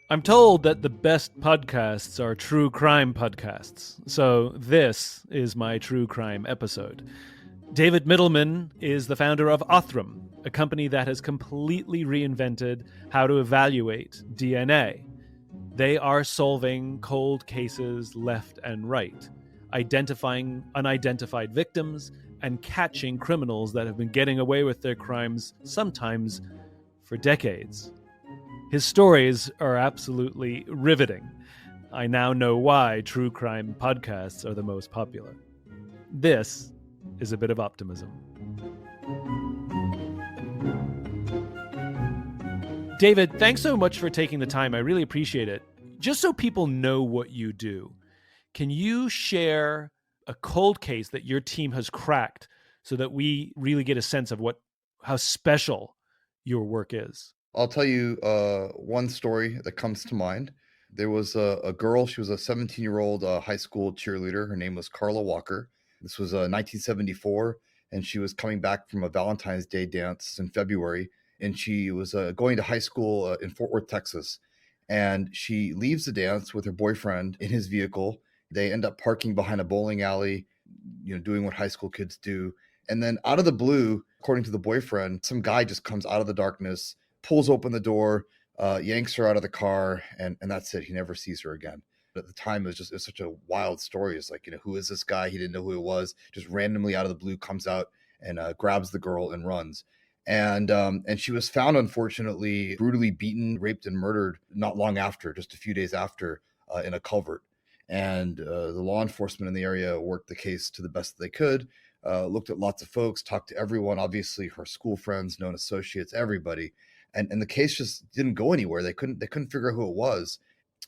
I'm told that the best podcasts are true crime podcasts, so this is my true crime episode. David Mittelman is the founder of Othram, a company that has completely reinvented how to evaluate DNA. They are solving cold cases left and right, identifying unidentified victims, and catching criminals that have been getting away with their crimes, sometimes for decades. His stories are absolutely riveting. I now know why true crime podcasts are the most popular. This is a bit of optimism. David, thanks so much for taking the time. I really appreciate it. Just so people know what you do, can you share a cold case that your team has cracked so that we really get a sense of how special your work is? I'll tell you one story that comes to mind. There was a girl, she was a 17-year-old high school cheerleader. Her name was Carla Walker. This was 1974, and she was coming back from a Valentine's Day dance in February, and she was going to high school in Fort Worth, Texas. And she leaves the dance with her boyfriend in his vehicle. They end up parking behind a bowling alley, doing what high school kids do. And then out of the blue, according to the boyfriend, some guy just comes out of the darkness, pulls open the door, yanks her out of the car, and that's it. He never sees her again. At the time, it was such a wild story. It's like, who is this guy? He didn't know who it was. Just randomly out of the blue comes out and grabs the girl and runs. And she was found, unfortunately, brutally beaten, raped, and murdered not long after, just a few days after, in a culvert. And the law enforcement in the area worked the case to the best they could. Looked at lots of folks, talked to everyone, obviously her school friends, known associates, everybody. And the case just didn't go anywhere. They couldn't figure out who it was.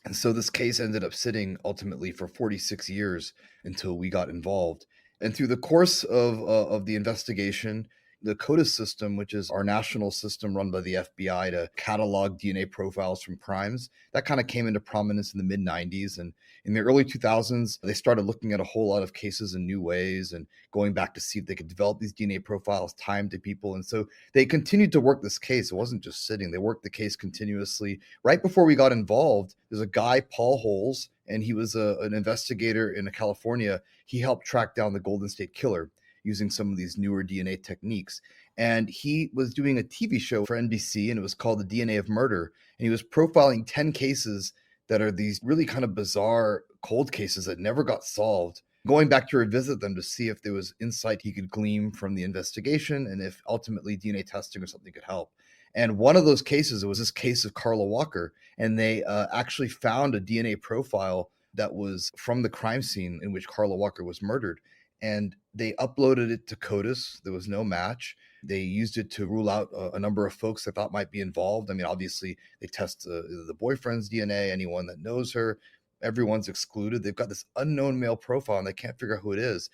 And so this case ended up sitting ultimately for 46 years until we got involved. And through the course of the investigation, the CODIS system, which is our national system run by the FBI to catalog DNA profiles from crimes, that kind of came into prominence in the mid 90s. And in the early 2000s, they started looking at a whole lot of cases in new ways and going back to see if they could develop these DNA profiles timed to people. And so they continued to work this case. It wasn't just sitting. They worked the case continuously. Right before we got involved, there's a guy, Paul Holes, and he was an investigator in California. He helped track down the Golden State Killer using some of these newer DNA techniques. And he was doing a TV show for NBC, and it was called The DNA of Murder. And he was profiling 10 cases that are these really kind of bizarre cold cases that never got solved, going back to revisit them to see if there was insight he could glean from the investigation and if ultimately DNA testing or something could help. And one of those cases, it was this case of Carla Walker, and they actually found a DNA profile that was from the crime scene in which Carla Walker was murdered. And they uploaded it to CODIS. There was no match. They used it to rule out a number of folks they thought might be involved. I mean, obviously, they test the boyfriend's DNA, anyone that knows her. Everyone's excluded. They've got this unknown male profile, and they can't figure out who it is.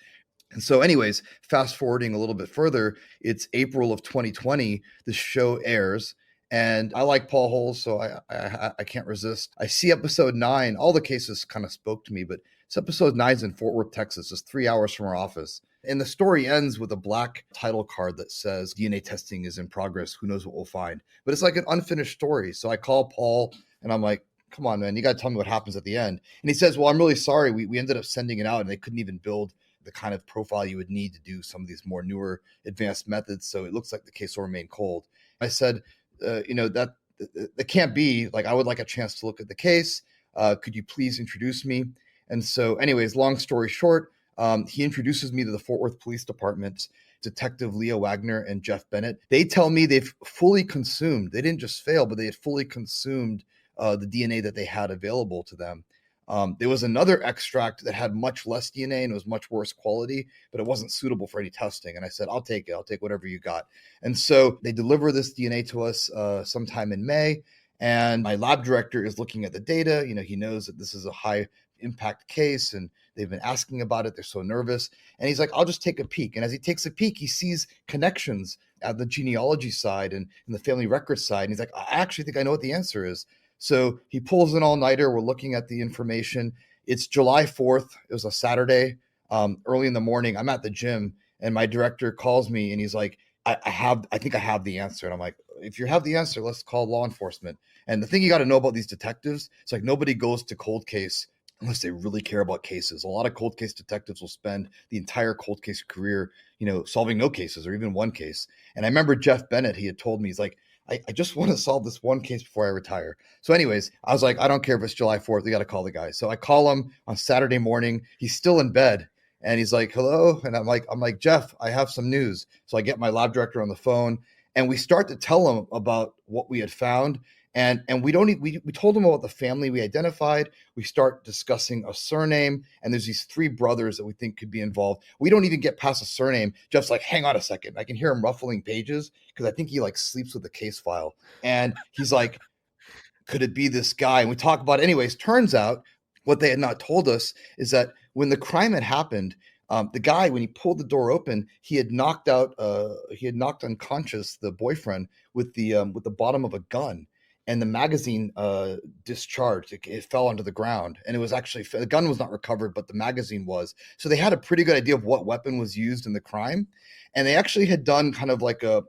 And so anyways, fast forwarding a little bit further, it's April of 2020. The show airs. And I like Paul Holes, so I can't resist. I see episode 9. All the cases kind of spoke to me, but it's episode 9 is in Fort Worth, Texas, just 3 hours from our office. And the story ends with a black title card that says DNA testing is in progress. Who knows what we'll find? But it's like an unfinished story. So I call Paul and I'm like, come on, man, you got to tell me what happens at the end. And he says, well, I'm really sorry. We ended up sending it out and they couldn't even build the kind of profile you would need to do some of these more newer advanced methods. So it looks like the case will remain cold. I said, that can't be. Like, I would like a chance to look at the case. Could you please introduce me? And so anyways, long story short, he introduces me to the Fort Worth Police Department, Detective Leah Wagner and Jeff Bennett. They tell me they've fully consumed. They didn't just fail, but they had fully consumed the DNA that they had available to them. There was another extract that had much less DNA and it was much worse quality, but it wasn't suitable for any testing. And I said, I'll take it. I'll take whatever you got. And so they deliver this DNA to us sometime in May. And my lab director is looking at the data. He knows that this is a high impact case and they've been asking about it. They're so nervous. And he's like, I'll just take a peek. And as he takes a peek, he sees connections at the genealogy side and the family records side. And he's like, I actually think I know what the answer is. So he pulls an all-nighter. We're looking at the information. It's July 4th. It was a Saturday, early in the morning. I'm at the gym and my director calls me and he's like, I think I have the answer. And I'm like, if you have the answer, let's call law enforcement. And the thing you got to know about these detectives, it's like nobody goes to cold case unless they really care about cases. A lot of cold case detectives will spend the entire cold case career, solving no cases or even one case. And I remember Jeff Bennett, he had told me, he's like, I just want to solve this one case before I retire. So anyways, I was like, I don't care if it's July 4th. We got to call the guy. So I call him on Saturday morning. He's still in bed. And he's like, hello. And I'm like, Jeff, I have some news. So I get my lab director on the phone and we start to tell him about what we had found. And we told him about the family we identified. We start discussing a surname, and there's these three brothers that we think could be involved. We don't even get past a surname. Jeff's like, hang on a second. I can hear him ruffling pages because I think he like sleeps with the case file. And he's like, could it be this guy? And we talk about it. Anyways, turns out what they had not told us is that when the crime had happened, the guy, when he pulled the door open, he had knocked unconscious the boyfriend with the bottom of a gun, and the magazine discharged. It fell onto the ground, and it was actually the gun was not recovered, but the magazine was. So they had a pretty good idea of what weapon was used in the crime, and they actually had done kind of like a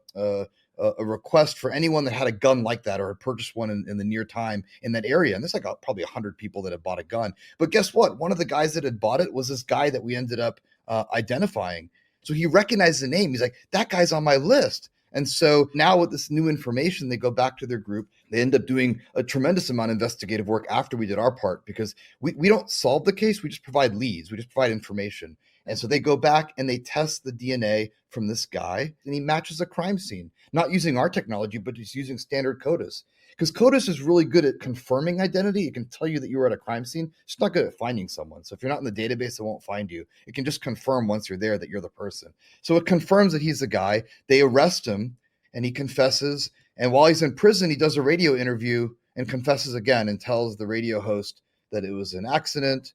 request for anyone that had a gun like that or had purchased one in the near time in that area. And there's like probably 100 people that had bought a gun. But guess what? One of the guys that had bought it was this guy that we ended up identifying. So he recognized the name. He's like, that guy's on my list. And so now with this new information, they go back to their group. They end up doing a tremendous amount of investigative work after we did our part, because we don't solve the case. We just provide leads. We just provide information. And so they go back and they test the DNA from this guy, and he matches a crime scene, not using our technology, but just using standard CODIS. Because CODIS is really good at confirming identity. It can tell you that you were at a crime scene. It's not good at finding someone. So if you're not in the database, it won't find you. It can just confirm once you're there that you're the person. So it confirms that he's the guy. They arrest him, and he confesses. And while he's in prison, he does a radio interview and confesses again and tells the radio host that it was an accident.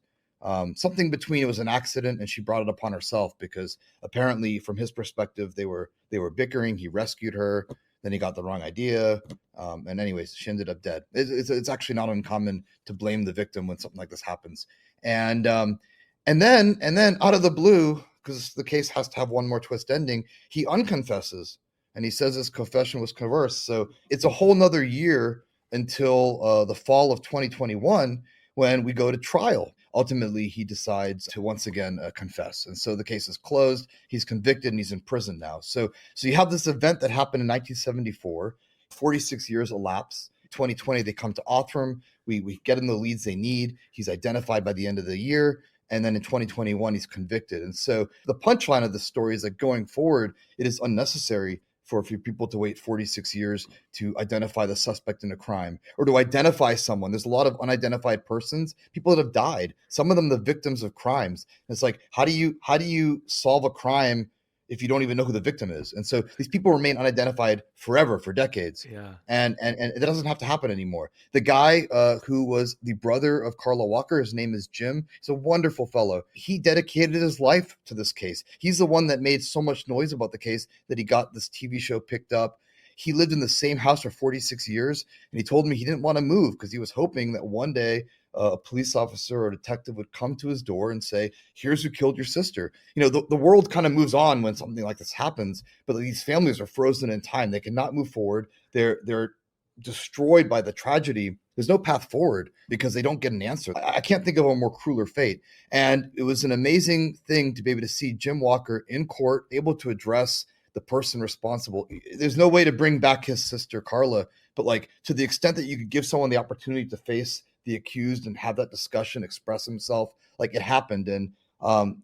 Something between it was an accident and she brought it upon herself, because apparently from his perspective, they were bickering. He rescued her. Then he got the wrong idea. And anyways, she ended up dead. It's actually not uncommon to blame the victim when something like this happens. And then out of the blue, because the case has to have one more twist ending, he unconfesses and he says his confession was coerced. So it's a whole nother year until the fall of 2021 when we go to trial. Ultimately, he decides to once again confess. And so the case is closed. He's convicted and he's in prison now. So you have this event that happened in 1974, 46 years elapse. 2020, they come to Othram. We get him the leads they need. He's identified by the end of the year. And then in 2021, he's convicted. And so the punchline of the story is that going forward, it is unnecessary for people to wait 46 years to identify the suspect in a crime or to identify someone. There's a lot of unidentified persons, people that have died, some of them the victims of crimes. And it's like, how do you solve a crime if you don't even know who the victim is? And so these people remain unidentified forever, for decades. Yeah. And it doesn't have to happen anymore. The guy who was the brother of Carla Walker, his name is Jim. He's a wonderful fellow. He dedicated his life to this case. He's the one that made so much noise about the case that he got this TV show picked up. He lived in the same house for 46 years, and he told me he didn't want to move because he was hoping that one day a police officer or a detective would come to his door and say, here's who killed your sister. The world kind of moves on when something like this happens, but these families are frozen in time. They cannot move forward. They're destroyed by the tragedy. There's no path forward because they don't get an answer. I can't think of a more crueler fate. And it was an amazing thing to be able to see Jim Walker in court, able to address the person responsible. There's no way to bring back his sister, Carla, but like to the extent that you could give someone the opportunity to face the accused and have that discussion, express himself, like it happened. And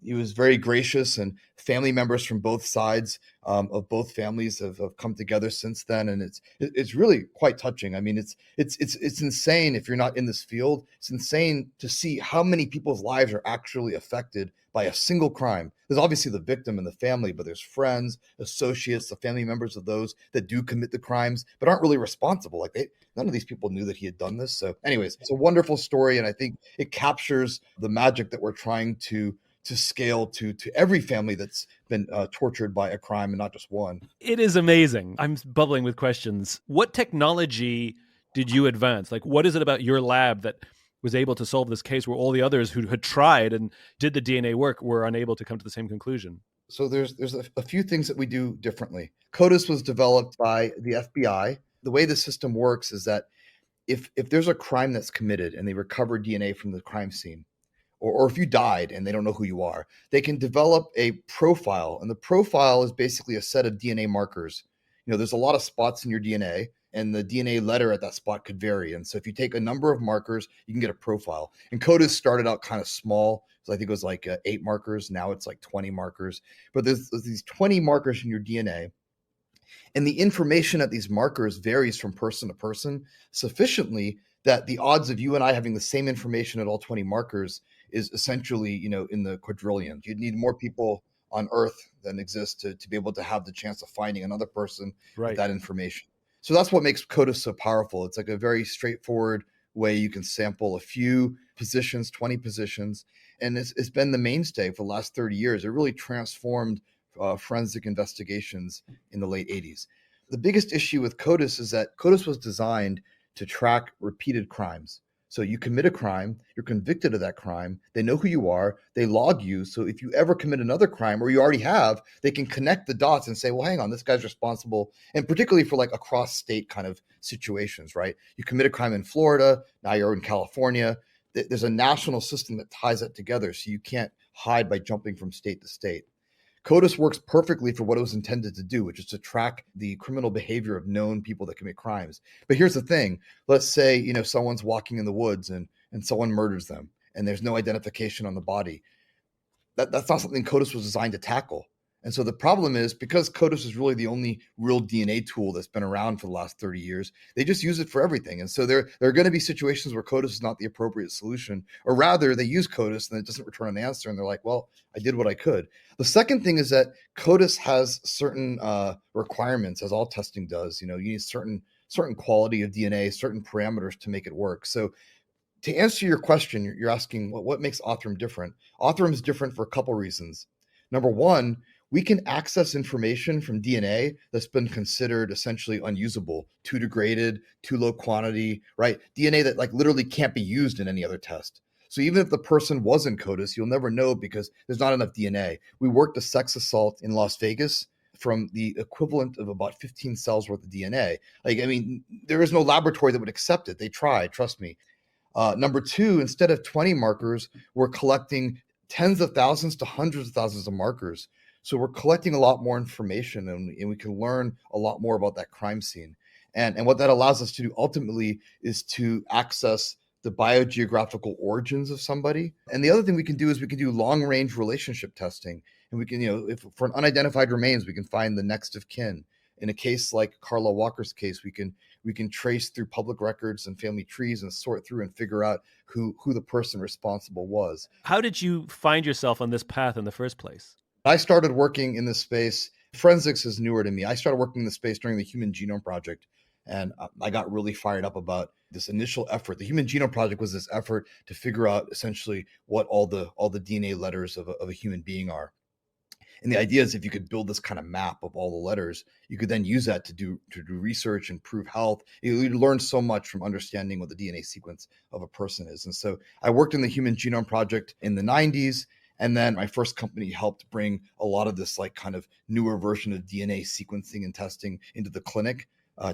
he was very gracious, and family members from both sides of both families have come together since then. And it's really quite touching. I mean, it's insane if you're not in this field. It's insane to see how many people's lives are actually affected by a single crime. There's obviously the victim and the family, but there's friends, associates, the family members of those that do commit the crimes, but aren't really responsible. Like none of these people knew that he had done this. So anyways, it's a wonderful story. And I think it captures the magic that we're trying to scale to every family that's been tortured by a crime, and not just one. It is amazing. I'm bubbling with questions. What technology did you advance? Like, what is it about your lab that was able to solve this case where all the others who had tried and did the DNA work were unable to come to the same conclusion? So there's a few things that we do differently. CODIS was developed by the FBI. The way the system works is that if there's a crime that's committed and they recover DNA from the crime scene, or if you died and they don't know who you are, they can develop a profile. And the profile is basically a set of DNA markers. There's a lot of spots in your DNA, and the DNA letter at that spot could vary. And so if you take a number of markers, you can get a profile. And CODIS started out kind of small. So I think it was like 8 markers. Now it's like 20 markers. But there's these 20 markers in your DNA. And the information at these markers varies from person to person sufficiently that the odds of you and I having the same information at all 20 markers is essentially, in the quadrillions. You'd need more people on Earth than exist to be able to have the chance of finding another person with Right. that information. So that's what makes CODIS so powerful. It's like a very straightforward way you can sample a few positions, 20 positions. And it's been the mainstay for the last 30 years. It really transformed forensic investigations in the late 80s. The biggest issue with CODIS is that CODIS was designed to track repeated crimes. So you commit a crime, you're convicted of that crime, they know who you are, they log you. So if you ever commit another crime, or you already have, they can connect the dots and say, well, hang on, this guy's responsible. And particularly for like across state kind of situations, right? You commit a crime in Florida, now you're in California. There's a national system that ties that together. So you can't hide by jumping from state to state. CODIS works perfectly for what it was intended to do, which is to track the criminal behavior of known people that commit crimes. But here's the thing. Let's say, someone's walking in the woods and someone murders them and there's no identification on the body. That's not something CODIS was designed to tackle. And so the problem is, because CODIS is really the only real DNA tool that's been around for the last 30 years, they just use it for everything. And so there are going to be situations where CODIS is not the appropriate solution, or rather they use CODIS and it doesn't return an answer. And they're like, well, I did what I could. The second thing is that CODIS has certain requirements, as all testing does. You need certain quality of DNA, certain parameters to make it work. So to answer your question, you're asking what makes Othram different. Othram is different for a couple reasons. Number one, we can access information from DNA that's been considered essentially unusable, too degraded, too low quantity, right? DNA that like literally can't be used in any other test. So even if the person was in CODIS, you'll never know because there's not enough DNA. We worked a sex assault in Las Vegas from the equivalent of about 15 cells worth of DNA. There is no laboratory that would accept it. They tried, trust me. Number two, instead of 20 markers, we're collecting tens of thousands to hundreds of thousands of markers. So we're collecting a lot more information and we can learn a lot more about that crime scene. And what that allows us to do ultimately is to access the biogeographical origins of somebody. And the other thing we can do is we can do long range relationship testing. And we can, if for an unidentified remains, we can find the next of kin. In a case like Carla Walker's case, we can trace through public records and family trees and sort through and figure out who the person responsible was. How did you find yourself on this path in the first place? I started working in this space. Forensics is newer to me. I started working in the space during the Human Genome Project, and I got really fired up about this initial effort. The Human Genome Project was this effort to figure out essentially what all the DNA letters of a human being are. And the idea is if you could build this kind of map of all the letters, you could then use that to do research and prove health. You learn so much from understanding what the DNA sequence of a person is. And so I worked in the Human Genome Project in the 90s. And then my first company helped bring a lot of this like kind of newer version of DNA sequencing and testing into the clinic.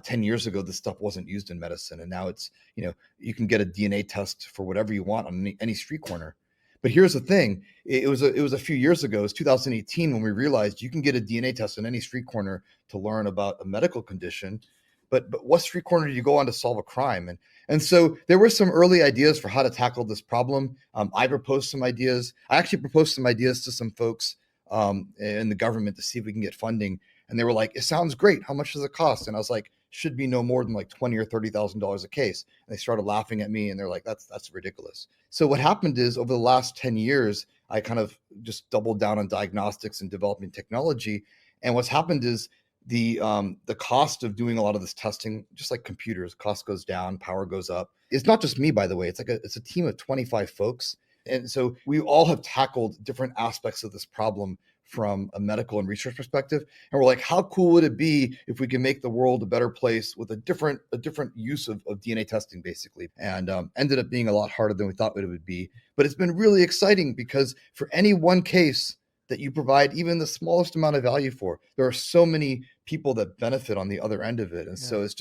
10 years ago, this stuff wasn't used in medicine. And now it's, you can get a DNA test for whatever you want on any street corner. But here's the thing. It was a few years ago. It was 2018 when we realized you can get a DNA test on any street corner to learn about a medical condition. But what street corner do you go on to solve a crime? And so there were some early ideas for how to tackle this problem. I proposed some ideas. I actually proposed some ideas to some folks in the government to see if we can get funding. And they were like, it sounds great. How much does it cost? And I was like, should be no more than like $20,000 or $30,000 a case. And they started laughing at me and they're like, that's ridiculous. So what happened is over the last 10 years, I kind of just doubled down on diagnostics and developing technology. And what's happened is the cost of doing a lot of this testing, just like computers, cost goes down, power goes up. It's not just me, by the way. It's a team of 25 folks. And so we all have tackled different aspects of this problem from a medical and research perspective. And we're like, how cool would it be if we can make the world a better place with a different use of DNA testing, basically. And ended up being a lot harder than we thought it would be. But it's been really exciting because for any one case, that you provide even the smallest amount of value for. There are so many people that benefit on the other end of it. And so Yeah. it's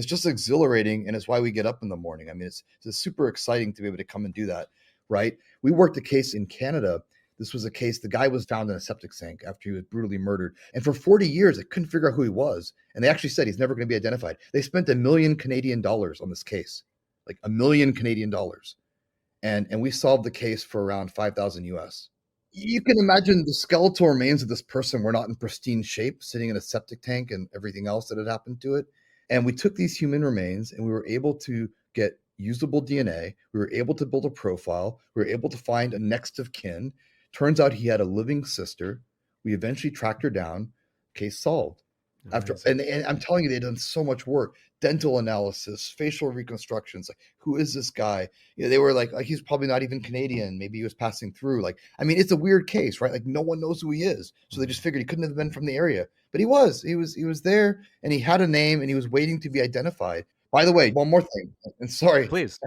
just exhilarating. And it's why we get up in the morning. I mean, it's super exciting to be able to come and do that. Right. We worked a case in Canada. This was a case, the guy was found in a septic tank after he was brutally murdered. And for 40 years, they couldn't figure out who he was. And they actually said he's never going to be identified. They spent $1 million Canadian on this case, like $1 million Canadian. And we solved the case for around 5,000 US. You can imagine the skeletal remains of this person were not in pristine shape, sitting in a septic tank and everything else that had happened to it. And we took these human remains and we were able to get usable DNA. We were able to build a profile. We were able to find a next of kin. Turns out he had a living sister. We eventually tracked her down. Case solved. And I'm telling you, they've done so much work, dental analysis, facial reconstructions. Like, who is this guy? They were like, he's probably not even Canadian. Maybe he was passing through. Like, I mean, it's a weird case, right? Like, no one knows who he is. So they just figured he couldn't have been from the area, but he was there, and he had a name, and he was waiting to be identified. By the way, one more thing, and sorry, Please.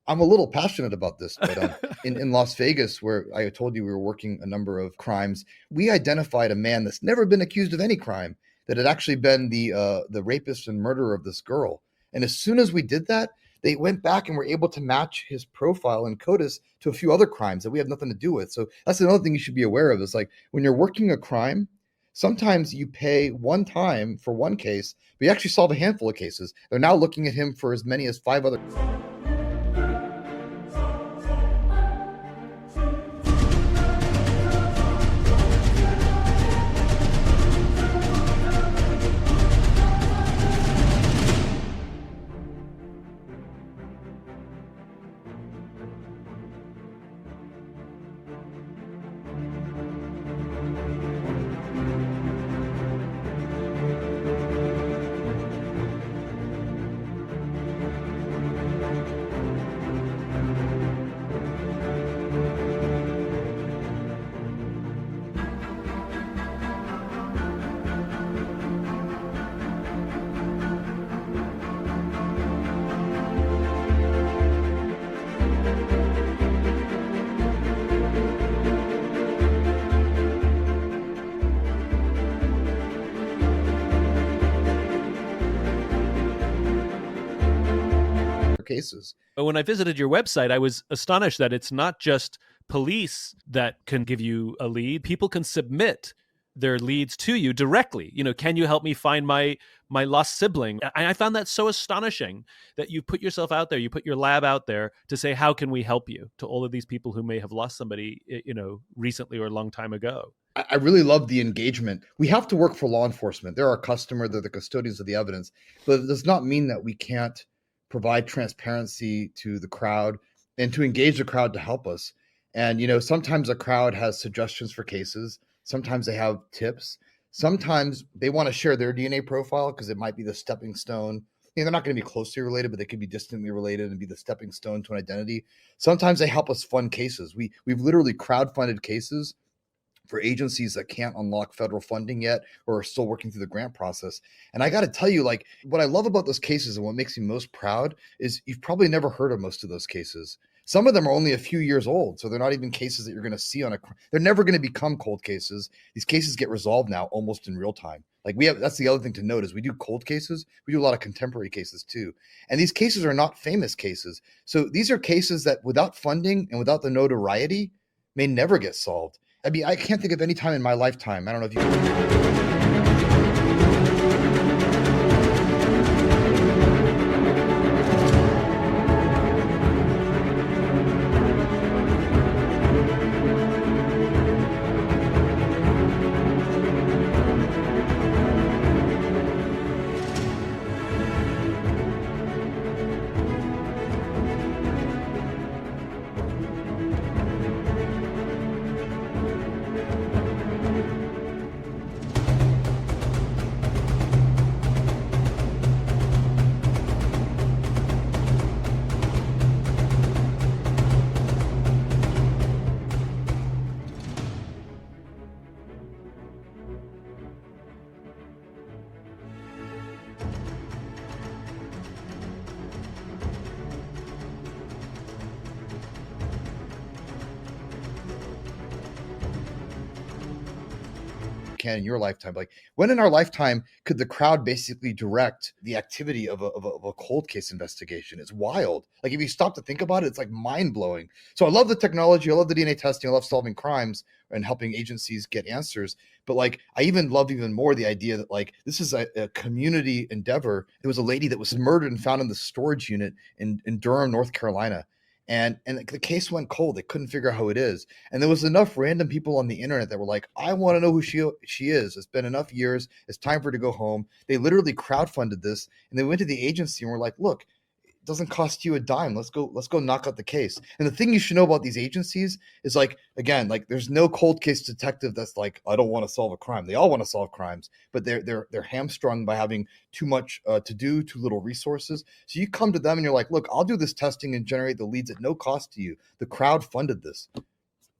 I'm a little passionate about this, but in Las Vegas, where I told you we were working a number of crimes, we identified a man that's never been accused of any crime, that had actually been the rapist and murderer of this girl. And as soon as we did that, they went back and were able to match his profile and CODIS to a few other crimes that we have nothing to do with. So that's another thing you should be aware of, is like, when you're working a crime, sometimes you pay one time for one case, but you actually solve a handful of cases. They're now looking at him for as many as 5 other. Cases. But when I visited your website, I was astonished that it's not just police that can give you a lead. People can submit their leads to you directly. Can you help me find my lost sibling? I found that so astonishing that you put yourself out there, you put your lab out there to say, how can we help you, to all of these people who may have lost somebody, recently or a long time ago. I really love the engagement. We have to work for law enforcement. They're our customer. They're the custodians of the evidence. But it does not mean that we can't provide transparency to the crowd and to engage the crowd to help us. And, sometimes a crowd has suggestions for cases. Sometimes they have tips. Sometimes they want to share their DNA profile because it might be the stepping stone. They're not going to be closely related, but they could be distantly related and be the stepping stone to an identity. Sometimes they help us fund cases. We've literally crowdfunded cases for agencies that can't unlock federal funding yet or are still working through the grant process. And I got to tell you, like, what I love about those cases and what makes me most proud is you've probably never heard of most of those cases. Some of them are only a few years old, so they're not even cases that you're going to see they're never going to become cold cases. These cases get resolved now almost in real time. Like, that's the other thing to note, is we do cold cases. We do a lot of contemporary cases too. And these cases are not famous cases. So these are cases that without funding and without the notoriety may never get solved. I mean, I can't think of any time in my lifetime. I don't know if you. can in your lifetime. Like, when in our lifetime could the crowd basically direct the activity of a cold case investigation? It's wild. Like, if you stop to think about it, it's like mind blowing. So I love the technology. I love the DNA testing. I love solving crimes and helping agencies get answers. But like, I even love even more the idea that like this is a community endeavor. There was a lady that was murdered and found in the storage unit in Durham, North Carolina. And the case went cold. They couldn't figure out who it is. And there was enough random people on the internet that were like, I want to know who she is. It's been enough years. It's time for her to go home. They literally crowdfunded this, and they went to the agency and were like, look, doesn't cost you a dime. Let's go knock out the case. And the thing you should know about these agencies is like, again, like there's no cold case detective that's like, I don't want to solve a crime. They all want to solve crimes, but they're hamstrung by having too much to do, too little resources. So you come to them and you're like, look, I'll do this testing and generate the leads at no cost to you. The crowd funded this.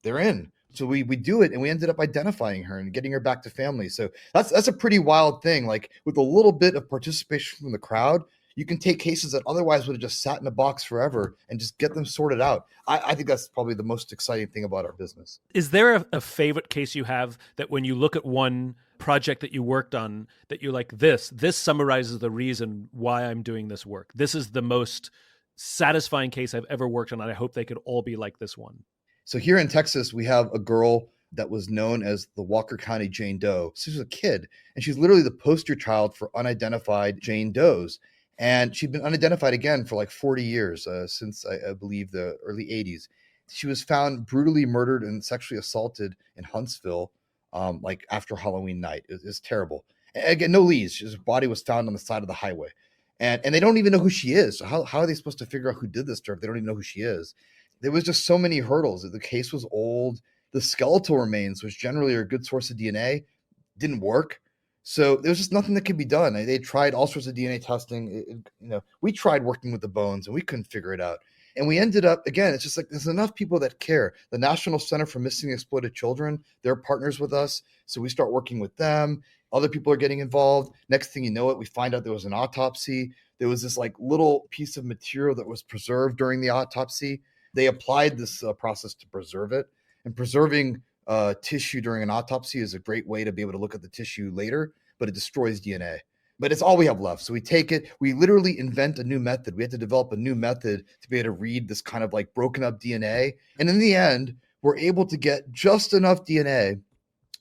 They're in. So we do it, and we ended up identifying her and getting her back to family. So that's a pretty wild thing. Like, with a little bit of participation from the crowd, you can take cases that otherwise would have just sat in a box forever and just get them sorted out. I think that's probably the most exciting thing about our business. Is there a favorite case you have that when you look at one project that you worked on that you're like, this summarizes the reason why I'm doing this work? This is the most satisfying case I've ever worked on, and I hope they could all be like this one. So here in Texas, we have a girl that was known as the Walker County Jane Doe. She was a kid, and she's literally the poster child for unidentified Jane Does. And she'd been unidentified again for like 40 years, since I believe the early 80s. She was found brutally murdered and sexually assaulted in Huntsville, like after Halloween night. It's terrible. And again, no leads. Her body was found on the side of the highway. And they don't even know who she is. So how are they supposed to figure out who did this to her if they don't even know who she is? There was just so many hurdles. The case was old. The skeletal remains, which generally are a good source of DNA, didn't work. So there was just nothing that could be done. They tried all sorts of DNA testing. We tried working with the bones, and we couldn't figure it out. And we ended up, again, it's just like there's enough people that care. The National Center for Missing and Exploited Children, they're partners with us. So we start working with them. Other people are getting involved. Next thing you know it, we find out there was an autopsy. There was this like little piece of material that was preserved during the autopsy. They applied this process to preserve it. And preserving tissue during an autopsy is a great way to be able to look at the tissue later, but it destroys DNA. But it's all we have left. So we take it, we literally invent a new method. We had to develop a new method to be able to read this kind of like broken up DNA. And in the end, we're able to get just enough DNA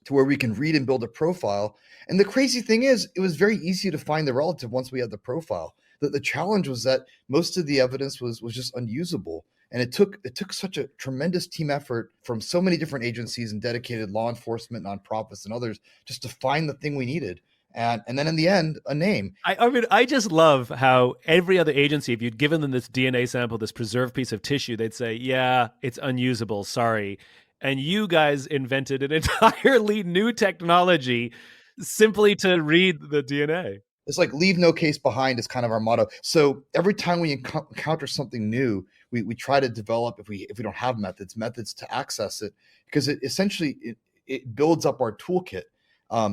to where we can read and build a profile. And the crazy thing is, it was very easy to find the relative once we had the profile. The challenge was that most of the evidence was just unusable. And it took such a tremendous team effort from so many different agencies and dedicated law enforcement, nonprofits, and others just to find the thing we needed. And then in the end, a name. I mean, I just love how every other agency, if you'd given them this DNA sample, this preserved piece of tissue, they'd say, yeah, it's unusable, sorry. And you guys invented an entirely new technology simply to read the DNA. It's like leave no case behind is kind of our motto. So every time we encounter something new, we try to develop, if we don't have methods to access it, because it essentially it builds up our toolkit.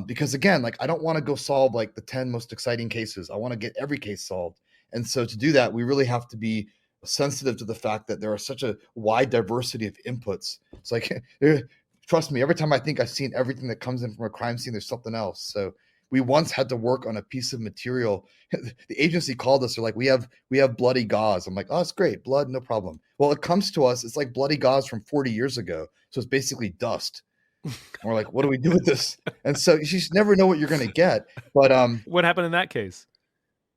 Because again, like I don't want to go solve like the 10 most exciting cases. I want to get every case solved. And so to do that, we really have to be sensitive to the fact that there are such a wide diversity of inputs. It's like, trust me, every time I think I've seen everything that comes in from a crime scene, there's something else. So we once had to work on a piece of material. The agency called us. They're like, we have bloody gauze. I'm like, oh, it's great. Blood, no problem. Well, it comes to us. It's like bloody gauze from 40 years ago. So it's basically dust. And we're like, what do we do with this? And so you just never know what you're going to get. But what happened in that case?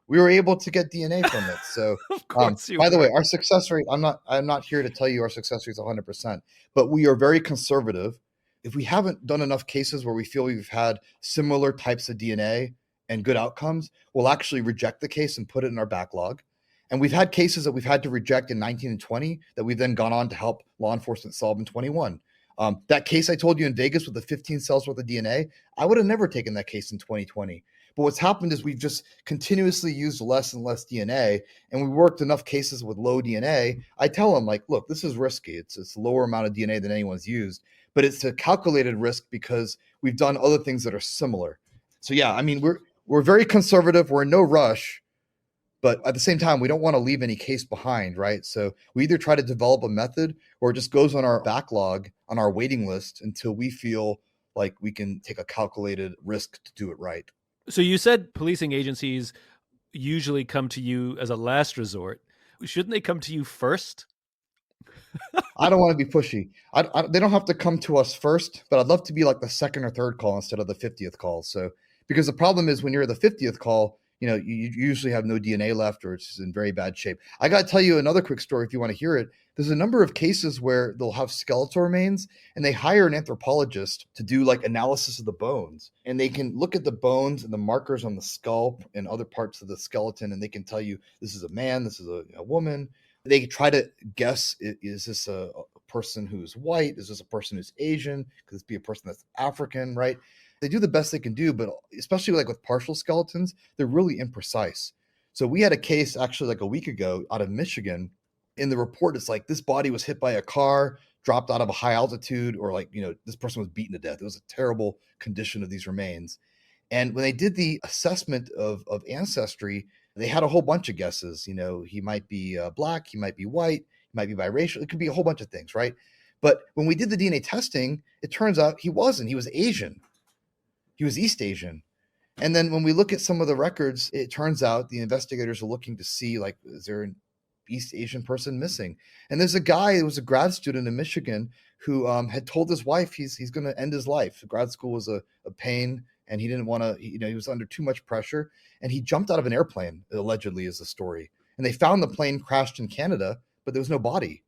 We were able to get DNA from it. So by the way, our success rate, I'm not here to tell you our success rate is 100%, but we are very conservative. If we haven't done enough cases where we feel we've had similar types of DNA and good outcomes, we'll actually reject the case and put it in our backlog. And we've had cases that we've had to reject in 19 and 20 that we've then gone on to help law enforcement solve in 21. That case I told you in Vegas with the 15 cells worth of DNA, I would have never taken that case in 2020. But what's happened is we've just continuously used less and less DNA, and we worked enough cases with low DNA. I tell them, like, look, this is risky. It's a lower amount of DNA than anyone's used, but it's a calculated risk because we've done other things that are similar. So yeah, I mean, we're very conservative. We're in no rush, but at the same time, we don't want to leave any case behind, right? So we either try to develop a method or it just goes on our backlog, on our waiting list until we feel like we can take a calculated risk to do it right. So you said policing agencies usually come to you as a last resort. Shouldn't they come to you first? I don't want to be pushy. They don't have to come to us first, but I'd love to be like the second or third call instead of the 50th call. So, because the problem is when you're the 50th call, you usually have no DNA left or it's in very bad shape. I got to tell you another quick story if you want to hear it. There's a number of cases where they'll have skeletal remains and they hire an anthropologist to do like analysis of the bones. And they can look at the bones and the markers on the skull and other parts of the skeleton. And they can tell you, this is a man, this is a woman. They try to guess, is this a person who's white? Is this a person who's Asian? Could this be a person that's African, right? They do the best they can do, but especially like with partial skeletons, they're really imprecise. So we had a case actually like a week ago out of Michigan. In the report, it's like this body was hit by a car, dropped out of a high altitude, or like, this person was beaten to death. It was a terrible condition of these remains. And when they did the assessment of ancestry, they had a whole bunch of guesses. He might be black, he might be white, he might be biracial. It could be a whole bunch of things, right? But when we did the DNA testing, it turns out he wasn't. He was Asian. He was East Asian. And then when we look at some of the records, it turns out the investigators are looking to see, like, is there an East Asian person missing? And there's a guy who was a grad student in Michigan who had told his wife he's going to end his life. Grad school was a pain, and he didn't want to, he was under too much pressure. And he jumped out of an airplane, allegedly, is the story. And they found the plane crashed in Canada, but there was no body.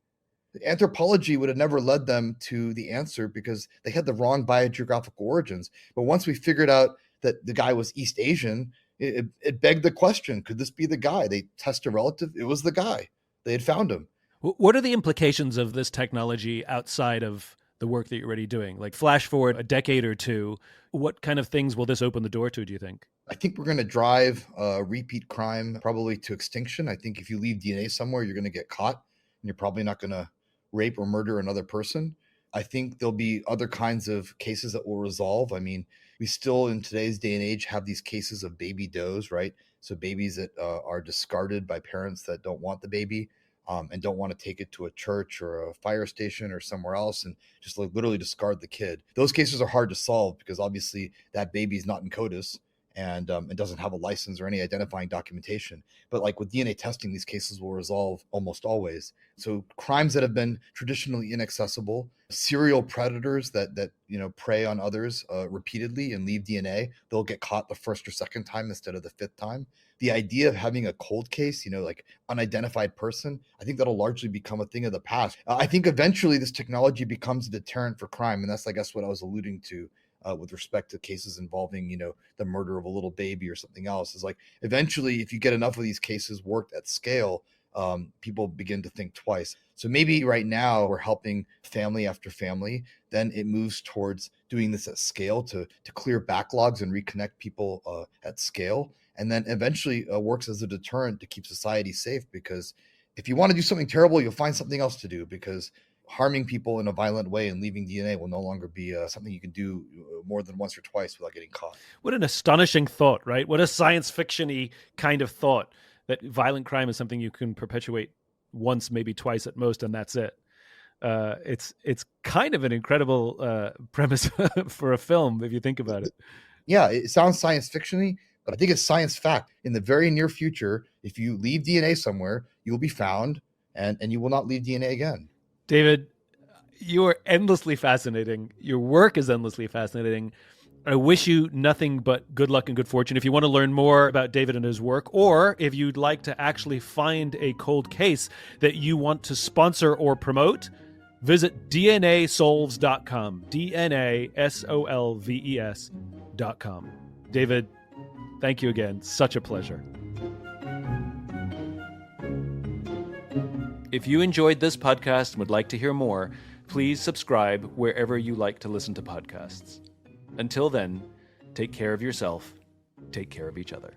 Anthropology would have never led them to the answer because they had the wrong biogeographical origins. But once we figured out that the guy was East Asian, it begged the question, could this be the guy? They test a relative. It was the guy. They had found him. What are the implications of this technology outside of the work that you're already doing? Like flash forward a decade or two, what kind of things will this open the door to, do you think? I think we're going to drive repeat crime probably to extinction. I think if you leave DNA somewhere, you're going to get caught and you're probably not going to rape or murder another person. I think there'll be other kinds of cases that will resolve. I mean, we still in today's day and age have these cases of baby does, right? So babies that are discarded by parents that don't want the baby and don't want to take it to a church or a fire station or somewhere else and just like literally discard the kid. Those cases are hard to solve because obviously that baby is not in CODIS and it doesn't have a license or any identifying documentation. But like with DNA testing, these cases will resolve almost always. So crimes that have been traditionally inaccessible, serial predators that prey on others repeatedly and leave DNA, they'll get caught the first or second time instead of the fifth time. The idea of having a cold case, like unidentified person, I think that'll largely become a thing of the past. I think eventually this technology becomes a deterrent for crime. And that's, I guess, what I was alluding to. With respect to cases involving, the murder of a little baby or something else, is like eventually, if you get enough of these cases worked at scale, people begin to think twice. So maybe right now we're helping family after family. Then it moves towards doing this at scale to clear backlogs and reconnect people at scale. And then eventually works as a deterrent to keep society safe. Because if you want to do something terrible, you'll find something else to do, because harming people in a violent way and leaving DNA will no longer be something you can do more than once or twice without getting caught. What an astonishing thought, right? What a science fiction-y kind of thought, that violent crime is something you can perpetuate once, maybe twice at most, and that's it. It's kind of an incredible premise for a film, if you think about it. Yeah, it sounds science fiction-y, but I think it's science fact. In the very near future, if you leave DNA somewhere, you will be found and you will not leave DNA again. David, you are endlessly fascinating. Your work is endlessly fascinating. I wish you nothing but good luck and good fortune. If you want to learn more about David and his work, or if you'd like to actually find a cold case that you want to sponsor or promote, visit DNAsolves.com. DNASOLVES.com. David, thank you again. Such a pleasure. If you enjoyed this podcast and would like to hear more, please subscribe wherever you like to listen to podcasts. Until then, take care of yourself, take care of each other.